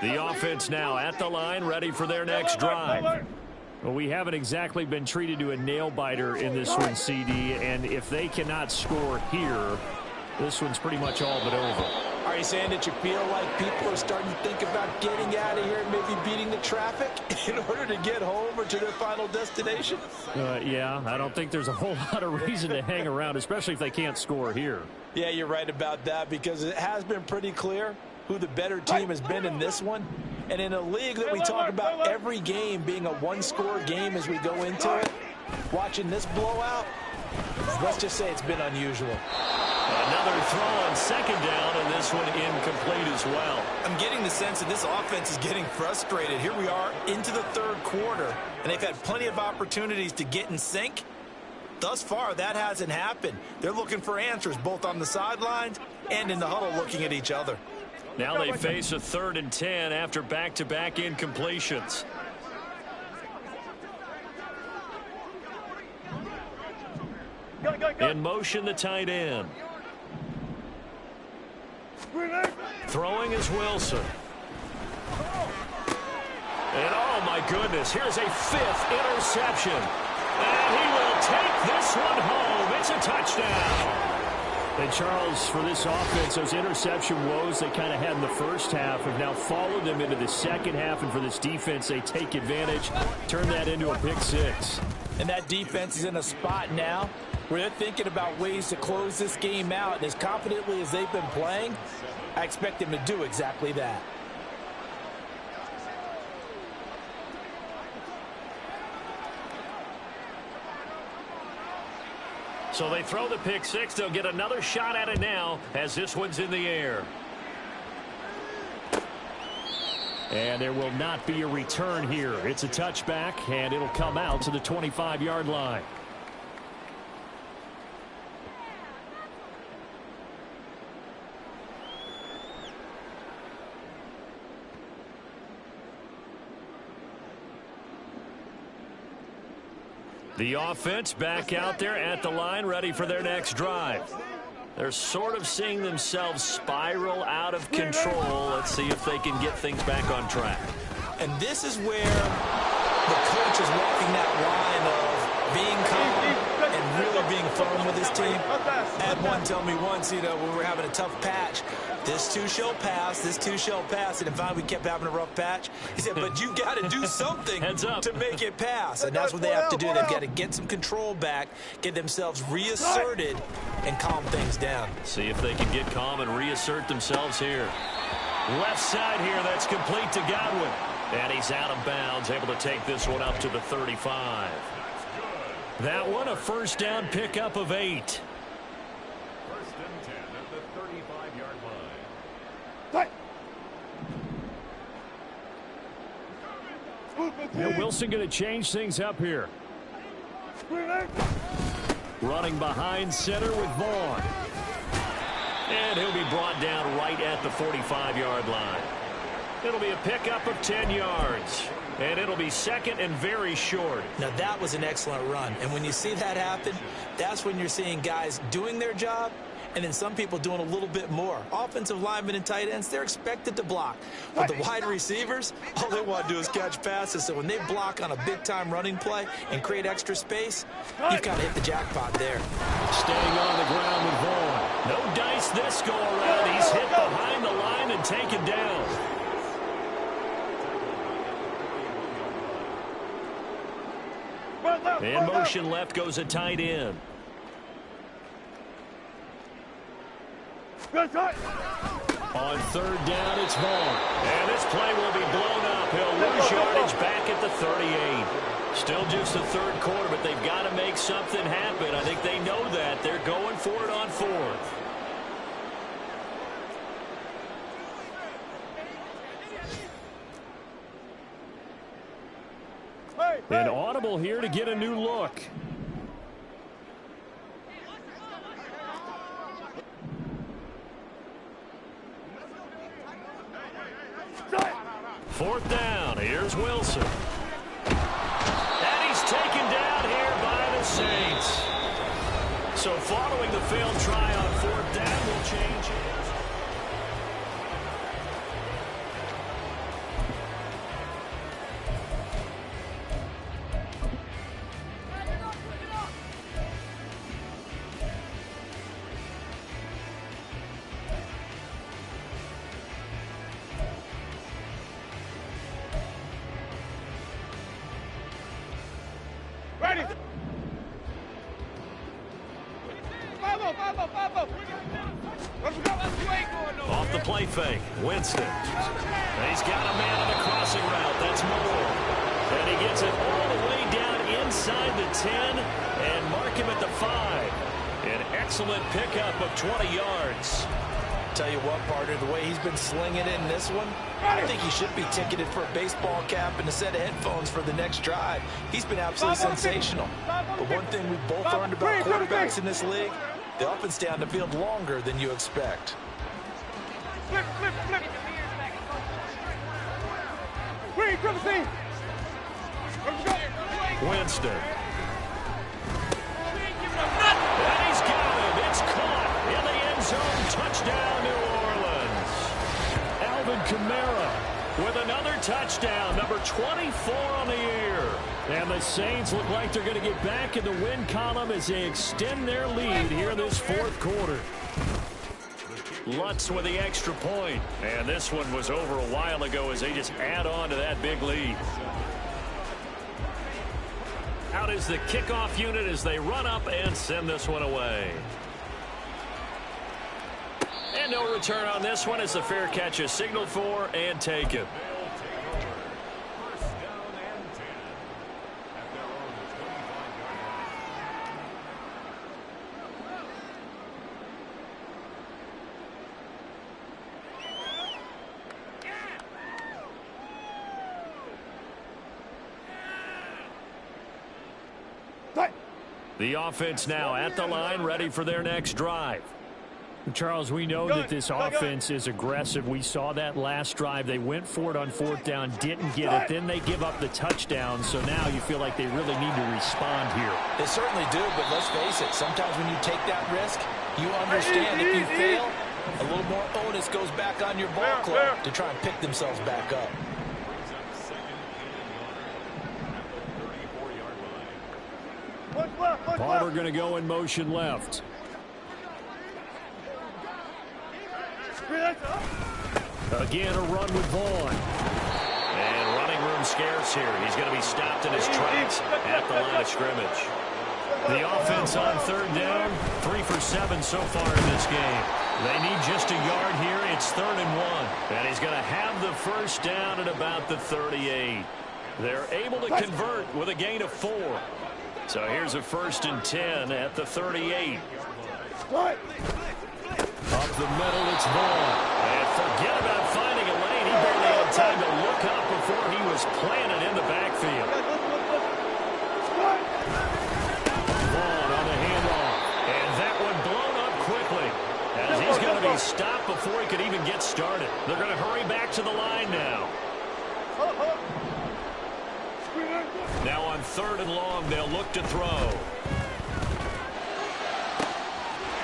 The offense now at the line, ready for their next drive. Well, we haven't exactly been treated to a nail-biter in this one, CD, and if they cannot score here, this one's pretty much all but over. Are you saying that you feel like people are starting to think about getting out of here and maybe beating the traffic in order to get home or to their final destination? Yeah, I don't think there's a whole lot of reason to hang around, especially if they can't score here. Yeah, you're right about that, because it has been pretty clear who the better team has been in this one. And in a league that we talk about every game being a one-score game as we go into it, watching this blowout, let's just say it's been unusual. Another throw on second down, and this one incomplete as well. I'm getting the sense that this offense is getting frustrated. Here we are into the third quarter, and they've had plenty of opportunities to get in sync. Thus far, that hasn't happened. They're looking for answers both on the sidelines and in the huddle looking at each other. Now they face a 3rd and 10 after back-to-back incompletions. In motion, the tight end. Throwing is Wilson. And oh my goodness, here's a 5th interception. And he will take this one home. It's a touchdown. And Charles, for this offense, those interception woes they kind of had in the first half have now followed them into the second half. And for this defense, they take advantage, turn that into a pick 6. And that defense is in a spot now where they're thinking about ways to close this game out. And as confidently as they've been playing, I expect them to do exactly that. So they throw the pick 6. They'll get another shot at it now as this one's in the air. And there will not be a return here. It's a touchback, and it'll come out to the 25-yard line. The offense back out there at the line, ready for their next drive. They're sort of seeing themselves spiral out of control. Let's see if they can get things back on track. And this is where the coach is walking that line of being calm and really being firm with his team. I had one tell me once, when we were having a tough patch, this too shall pass, this too shall pass. And finally we kept having a rough patch. He said, but you got to do something to make it pass. And that's what they have to do. They've got to get some control back, get themselves reasserted, and calm things down. See if they can get calm and reassert themselves here. Left side here, that's complete to Godwin. And he's out of bounds, able to take this one up to the 35. That one, a first down pickup of 8. 1st and 10 at the 35-yard line. Wilson going to change things up here. Running behind center with Vaughn. And he'll be brought down right at the 45-yard line. It'll be a pickup of 10 yards. And it'll be second and very short. Now, that was an excellent run. And when you see that happen, that's when you're seeing guys doing their job and then some people doing a little bit more. Offensive linemen and tight ends, they're expected to block. But the wide receivers, all they want to do is catch passes. So when they block on a big-time running play and create extra space, you've kind of hit the jackpot there. Staying on the ground with Vaughn. No dice this go around. He's hit behind the line and taken down. In motion left goes a tight end. On third down, it's Vaughn. And this play will be blown up. He'll lose yardage back at the 38. Still just the third quarter, but they've got to make something happen. I think they know that. They're going for it on fourth. An audible here to get a new look. Fourth down. Here's Wilson. And he's taken down here by the Saints. So following the failed try on fourth down will change hands. Off the play fake, Winston. And he's got a man on the crossing route. That's Moore. And he gets it all the way down inside the 10 and mark him at the 5. An excellent pickup of 20 yards. Tell you what, partner, the way he's been slinging in this one, I think he should be ticketed for a baseball cap and a set of headphones for the next drive. He's been absolutely sensational. But one thing we've both learned about quarterbacks in this league, they often stay on the field longer than you expect. Flip, flip, flip. Green, triple team. Winston. And he's got him. It's caught in the end zone. Touchdown, New Orleans. Alvin Kamara with another touchdown, number 24 on the year. And the Saints look like they're going to get back in the win column as they extend their lead here in this fourth quarter. Lutz with the extra point. And this one was over a while ago as they just add on to that big lead. Out is the kickoff unit as they run up and send this one away. And no return on this one as the fair catch is signaled for and taken. The offense now at the line, ready for their next drive. Charles, we know that this offense is aggressive. We saw that last drive. They went for it on fourth down, didn't get it. Then they give up the touchdown. So now you feel like they really need to respond here. They certainly do, but let's face it. Sometimes when you take that risk, you understand if you fail, a little more onus goes back on your ball club to try and pick themselves back up. Palmer going to go in motion left. Again, a run with Vaughn. And running room scarce here. He's going to be stopped in his tracks at the line of scrimmage. The offense on third down, 3 for 7 so far in this game. They need just a yard here. It's 3rd and 1. And he's going to have the first down at about the 38. They're able to convert with a gain of 4. So here's a 1st and 10 at the 38. Up the middle, it's Vaughn. And forget about finding a lane. He barely had time to look up before he was planted in the backfield. Vaughn on the handoff. And that one blown up quickly. As he's going to be stopped before he could even get started. They're going to hurry back to the line now. Now on 3rd and long, they'll look to throw.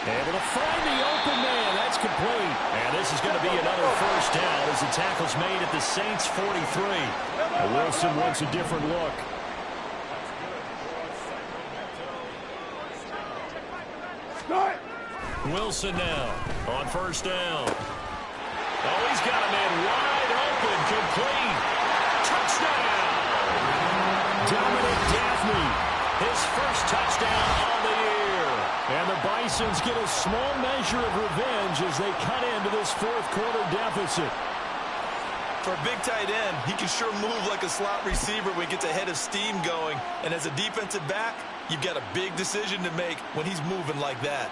Able to find the open man. That's complete. And this is going to be another first down as the tackle's made at the Saints 43. And Wilson wants a different look. Wilson now on 1st down. Oh, he's got a man wide open. Complete. Touchdown. Dominic Daphne, his first touchdown on the year. And the Bisons get a small measure of revenge as they cut into this fourth quarter deficit. For a big tight end, he can sure move like a slot receiver when he gets a head of steam going. And as a defensive back, you've got a big decision to make when he's moving like that.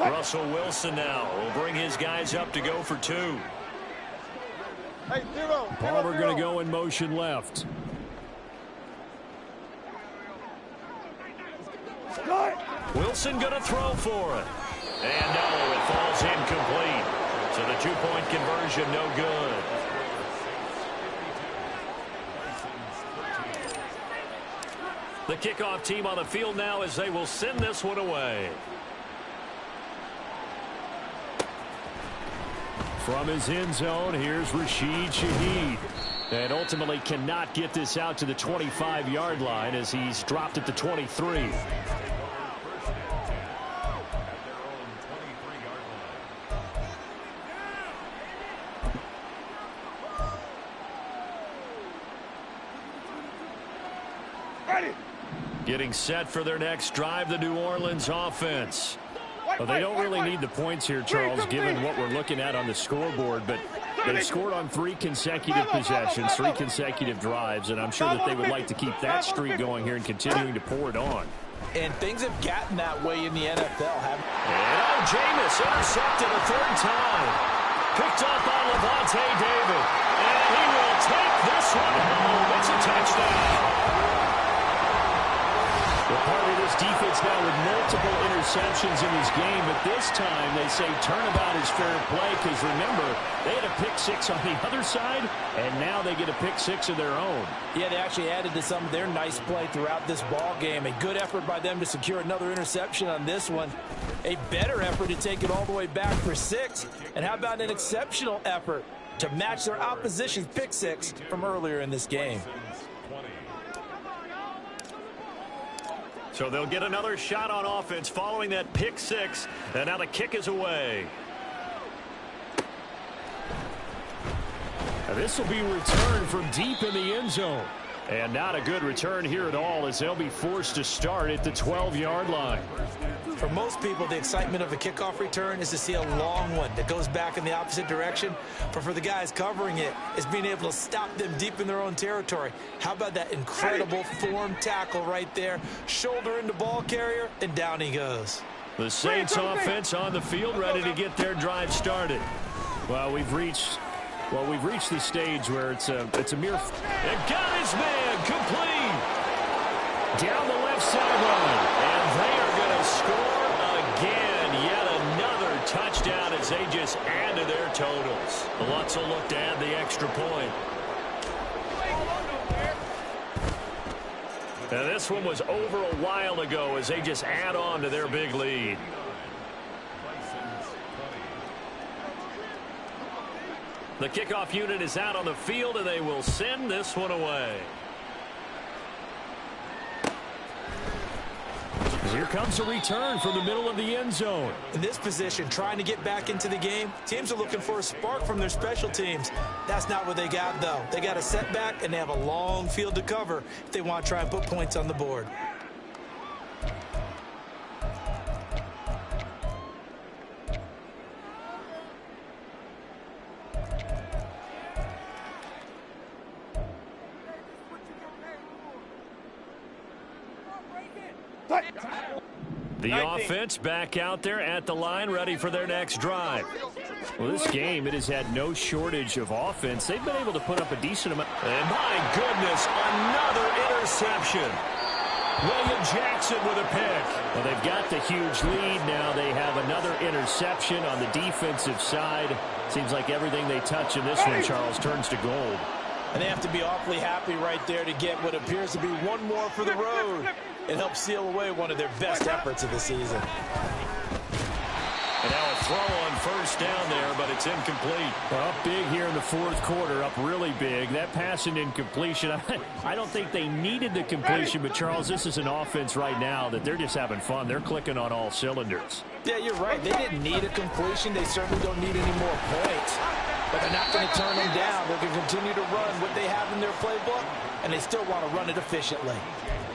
Russell Wilson now will bring his guys up to go for two. Hey, zero. Palmer going to go in motion left. Wilson going to throw for it. And no, it falls incomplete. So the two-point conversion no good. The kickoff team on the field now as they will send this one away. From his end zone, here's Rashid Shaheed. And ultimately cannot get this out to the 25-yard line as he's dropped at the 23. Getting set for their next drive, the New Orleans offense. Well, they don't really need the points here, Charles, given what we're looking at on the scoreboard, but they've scored on 3 consecutive possessions, 3 consecutive drives, and I'm sure that they would like to keep that streak going here and continuing to pour it on. And things have gotten that way in the NFL, haven't they? And Jameis intercepted a third time. Picked up by Levante David. And he will take this one home. It's a touchdown. Well, part of this defense now with multiple interceptions in this game, but this time they say turnabout is fair play because, remember, they had a pick-6 on the other side, and now they get a pick-6 of their own. Yeah, they actually added to some of their nice play throughout this ball game. A good effort by them to secure another interception on this one. A better effort to take it all the way back for 6. And how about an exceptional effort to match their opposition's pick-6 from earlier in this game? So they'll get another shot on offense following that pick-6, and now the kick is away. Now this will be returned from deep in the end zone. And not a good return here at all as they'll be forced to start at the 12-yard line. For most people, the excitement of a kickoff return is to see a long one that goes back in the opposite direction. But for the guys covering it, it's being able to stop them deep in their own territory. How about that incredible form tackle right there? Shoulder into ball carrier, and down he goes. The Saints offense on the field ready to get their drive started. Well, we've reached the stage where it's a mere... And got his man complete. Down the left sideline. And they are going to score again. Yet another touchdown as they just add to their totals. The Lutz will look to add the extra point. And this one was over a while ago as they just add on to their big lead. The kickoff unit is out on the field, and they will send this one away. Here comes a return from the middle of the end zone. In this position, trying to get back into the game, teams are looking for a spark from their special teams. That's not what they got, though. They got a setback, and they have a long field to cover if they want to try and put points on the board. The offense back out there at the line, ready for their next drive. Well, this game, it has had no shortage of offense. They've been able to put up a decent amount. And my goodness, another interception. William Jackson with a pick. Well, they've got the huge lead now. They have another interception on the defensive side. Seems like everything they touch in this one, Charles, turns to gold. And they have to be awfully happy right there to get what appears to be one more for the road. It helps seal away one of their best efforts of the season. And now a throw on first down there, but it's incomplete. Up big here in the fourth quarter, up really big. That pass and incompletion, I don't think they needed the completion, but Charles, this is an offense right now that they're just having fun. They're clicking on all cylinders. Yeah, you're right. They didn't need a completion. They certainly don't need any more points. but they're not going to turn them down. They're going to continue to run what they have in their playbook, and they still want to run it efficiently.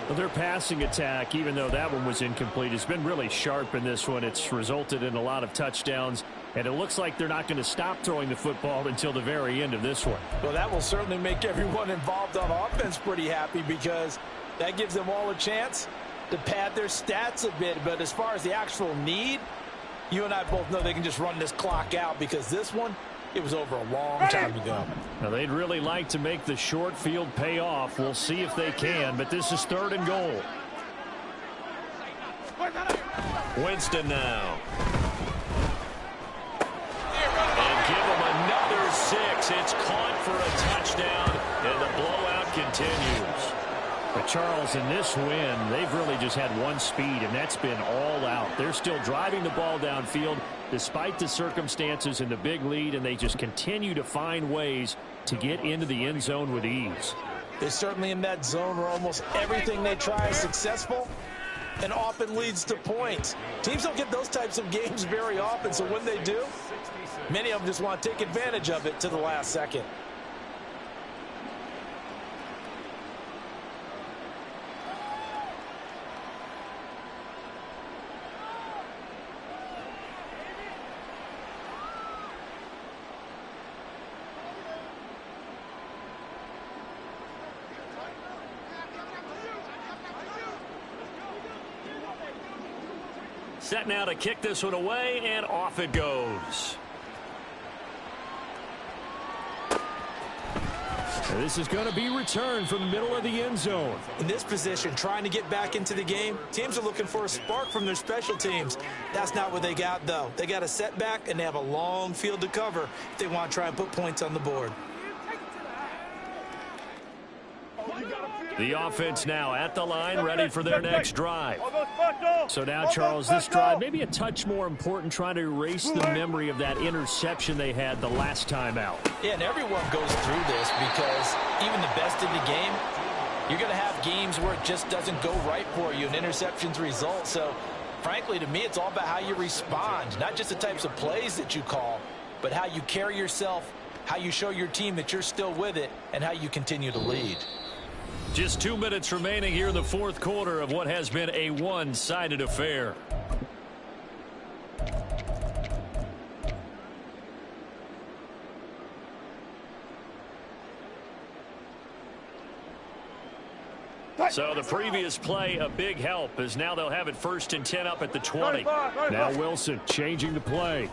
Well, their passing attack, even though that one was incomplete, has been really sharp in this one. It's resulted in a lot of touchdowns, and it looks like they're not going to stop throwing the football until the very end of this one. Well, that will certainly make everyone involved on offense pretty happy, because that gives them all a chance to pad their stats a bit. But as far as the actual need, you and I both know they can just run this clock out, because this one, it was over a long time ago. Now, they'd really like to make the short field pay off. We'll see if they can, but this is 3rd and goal. Winston now. And give them another 6. It's caught for a touchdown, and the blowout continues. But Charles, in this win, they've really just had one speed, and that's been all out. They're still driving the ball downfield despite the circumstances and the big lead, and they just continue to find ways to get into the end zone with ease. They're certainly in that zone where almost everything they try is successful and often leads to points. Teams don't get those types of games very often, so when they do, many of them just want to take advantage of it to the last second. Set now to kick this one away, and off it goes. And this is going to be returned from the middle of the end zone. In this position, trying to get back into the game, teams are looking for a spark from their special teams. That's not what they got, though. They got a setback, and they have a long field to cover if they want to try and put points on the board. The offense now at the line, ready for their next drive. So now, Charles, this drive maybe a touch more important, trying to erase the memory of that interception they had the last time out. Yeah, and everyone goes through this, because even the best in the game, you're going to have games where it just doesn't go right for you, and interceptions result. So, frankly, to me, it's all about how you respond, not just the types of plays that you call, but how you carry yourself, how you show your team that you're still with it, and how you continue to lead. Just 2 minutes remaining here in the 4th quarter of what has been a one-sided affair. So the previous play, a big help, as now they'll have it 1st and 10 up at the 20. Now Wilson changing the play.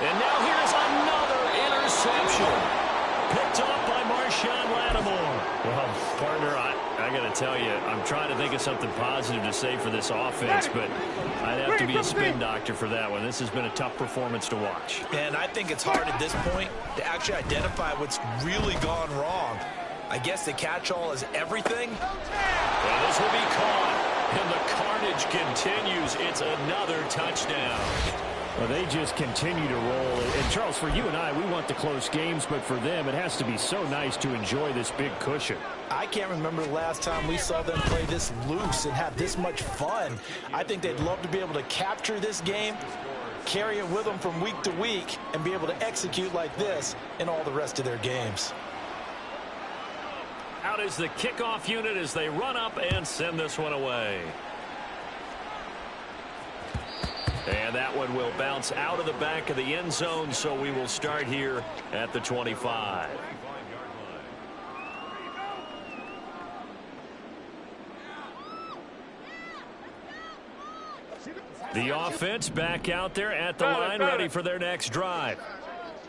And now here's another interception. Picked off by Marshawn Lattimore. Well, partner, I got to tell you, I'm trying to think of something positive to say for this offense, but I'd have to be a spin doctor for that one. This has been a tough performance to watch. And I think it's hard at this point to actually identify what's really gone wrong. I guess the catch-all is everything. Well, this will be caught, and the carnage continues. It's another touchdown. Well, they just continue to roll. And, Charles, for you and I, we want the close games, but for them, it has to be so nice to enjoy this big cushion. I can't remember the last time we saw them play this loose and have this much fun. I think they'd love to be able to capture this game, carry it with them from week to week, and be able to execute like this in all the rest of their games. Out is the kickoff unit as they run up and send this one away. And that one will bounce out of the back of the end zone, so we will start here at the 25. The offense back out there at the line, ready for their next drive.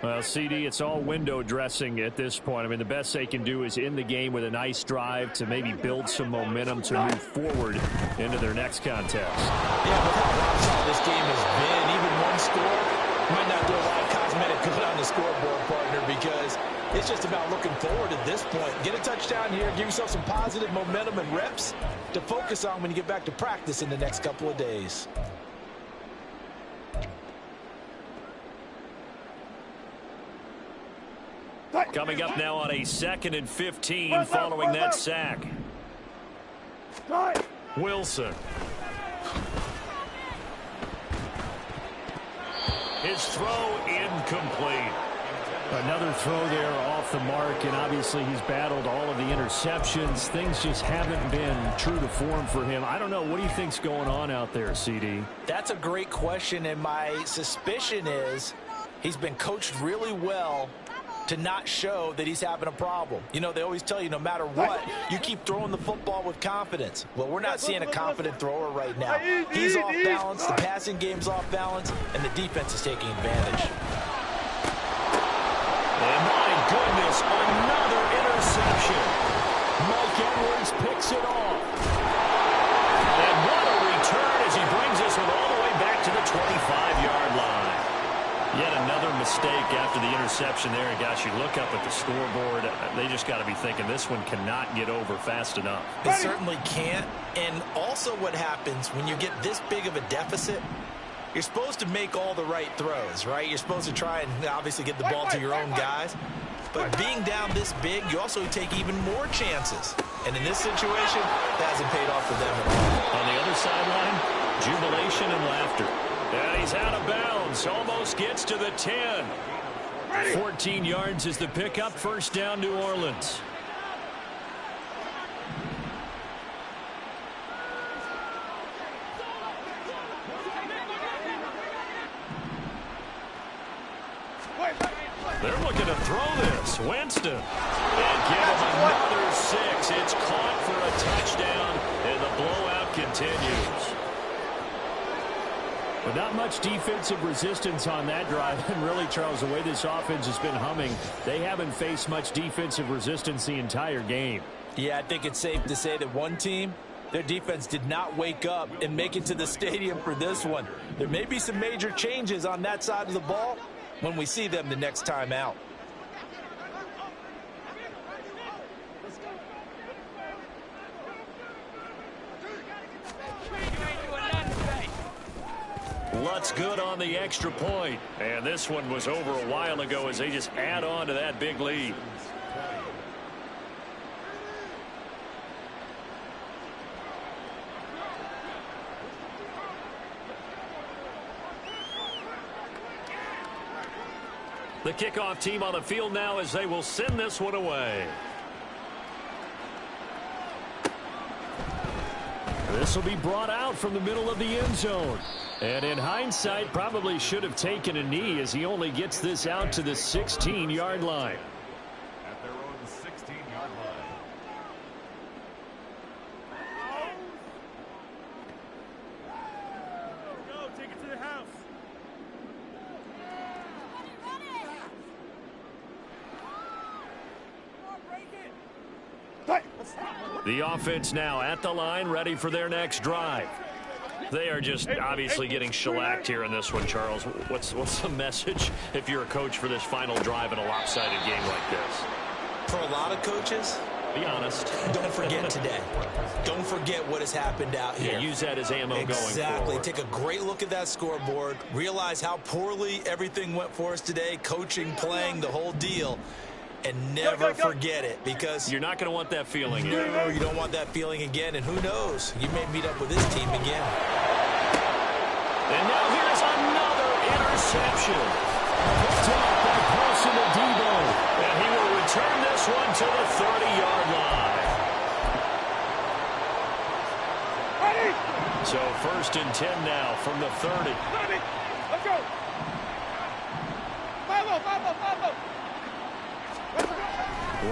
Well, CD, it's all window dressing at this point. I mean, the best they can do is in the game with a nice drive to maybe build some momentum to move forward into their next contest. Yeah, with how rock solid this game has been, even one score might not do a lot of cosmetic good on the scoreboard, partner, because it's just about looking forward at this point. Get a touchdown here, give yourself some positive momentum and reps to focus on when you get back to practice in the next couple of days. Coming up now on a 2nd and 15 following that sack. Wilson. His throw incomplete. Another throw there off the mark, and obviously he's battled all of the interceptions. Things just haven't been true to form for him. I don't know. What do you think's going on out there, CD? That's a great question, and my suspicion is he's been coached really well to not show that he's having a problem. You know, they always tell you no matter what, you keep throwing the football with confidence. Well, we're not seeing a confident thrower right now. He's off balance, the passing game's off balance, and the defense is taking advantage. And my goodness, another interception. Mike Edwards picks it off. And what a return as he brings this one all the way back to the 25-yard line. Yet another mistake after the interception there. And gosh, you look up at the scoreboard, they just got to be thinking this one cannot get over fast enough. It certainly can't. And also what happens when you get this big of a deficit, you're supposed to make all the right throws, right? You're supposed to try and obviously get the ball to your own guys. But being down this big, you also take even more chances. And in this situation, that hasn't paid off for them at all. On the other sideline, jubilation and laughter. And he's out of bounds. Almost gets to the 10. 14 yards is the pickup. First down, New Orleans. They're looking to throw this. Winston. And give him another 6. It's caught for a touchdown, and the blowout continues. But not much defensive resistance on that drive. And really, Charles, the way this offense has been humming, they haven't faced much defensive resistance the entire game. Yeah, I think it's safe to say that one team, their defense did not wake up and make it to the stadium for this one. There may be some major changes on that side of the ball when we see them the next time out. Lutz good on the extra point. And this one was over a while ago as they just add on to that big lead. The kickoff team on the field now as they will send this one away. This will be brought out from the middle of the end zone. And in hindsight, probably should have taken a knee as he only gets this out to the 16-yard line. At their own 16-yard line. Go, take it to the house. The offense now at the line, ready for their next drive. They are just obviously getting shellacked here in this one, Charles. What's the message if you're a coach for this final drive in a lopsided game like this? For a lot of coaches, be honest. Don't forget today. Don't forget what has happened out here. Yeah, use that as ammo going forward. Exactly. Take a great look at that scoreboard. Realize how poorly everything went for us today. Coaching, playing, the whole deal. And never forget it, because you're not going to want that feeling again. again. No, you don't want that feeling again, and who knows? You may meet up with this team again. And now here's another interception. Picked off by Paulson Adebo. And he will return this one to the 30-yard line. So 1st and 10 now from the 30. Let's go. Follow.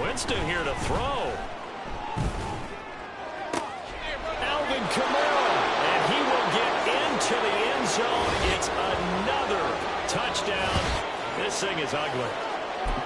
Winston here to throw. Alvin Kamara, and he will get into the end zone. It's another touchdown. This thing is ugly.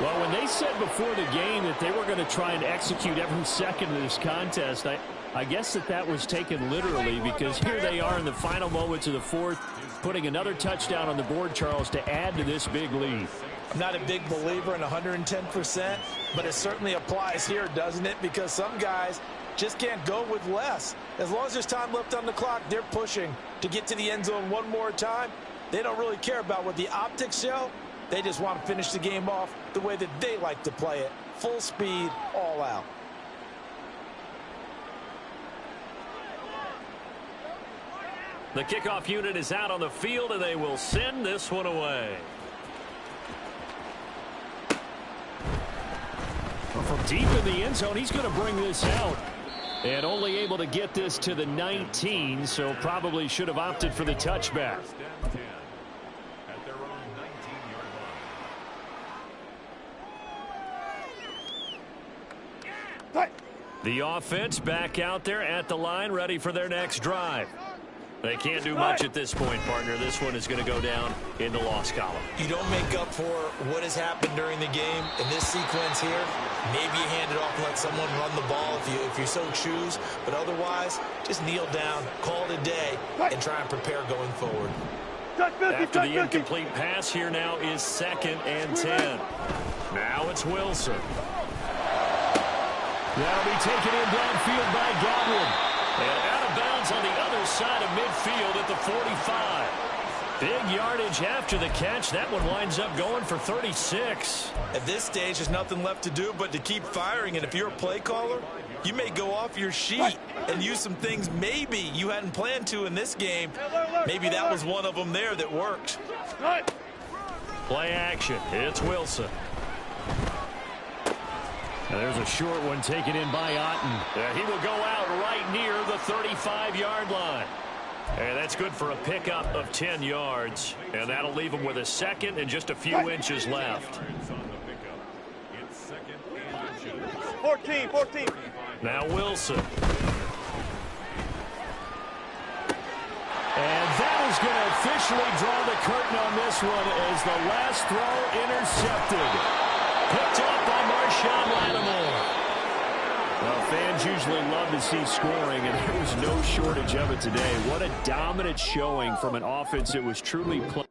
Well, when they said before the game that they were going to try and execute every second of this contest, I guess that was taken literally, because here they are in the final moments of the fourth, putting another touchdown on the board, Charles, to add to this big lead. I'm not a big believer in 110%, but it certainly applies here, doesn't it? Because some guys just can't go with less. As long as there's time left on the clock, they're pushing to get to the end zone one more time. They don't really care about what the optics show. They just want to finish the game off the way that they like to play it. Full speed, all out. The kickoff unit is out on the field, and they will send this one away. From deep in the end zone, he's going to bring this out. And only able to get this to the 19, so probably should have opted for the touchback. First and 10 at their own 19-yard line. The offense back out there at the line, ready for their next drive. They can't do much at this point, partner. This one is going to go down in the loss column. You don't make up for what has happened during the game in this sequence here. Maybe you hand it off and let someone run the ball if you so choose. But otherwise, just kneel down, call it a day, and try and prepare going forward. After the incomplete pass, here now is 2nd and 10. Now it's Wilson. That'll be taken in downfield by Godwin. And out of bounds on the other side of midfield at the 45. Big yardage after the catch. That one winds up going for 36. At this stage, there's nothing left to do but to keep firing. And if you're a play caller, you may go off your sheet and use some things maybe you hadn't planned to in this game. Maybe that was one of them there that worked. Play action. It's Wilson. And there's a short one taken in by Otten. He will go out right near the 35-yard line. And that's good for a pickup of 10 yards. And that'll leave him with a second and just a few inches left. It's 2nd and 2. 14. Now Wilson. And that is going to officially draw the curtain on this one as the last throw intercepted. Picked up by Marshawn Lattimore. Well, fans usually love to see scoring, and there was no shortage of it today. What a dominant showing from an offense that was truly playing.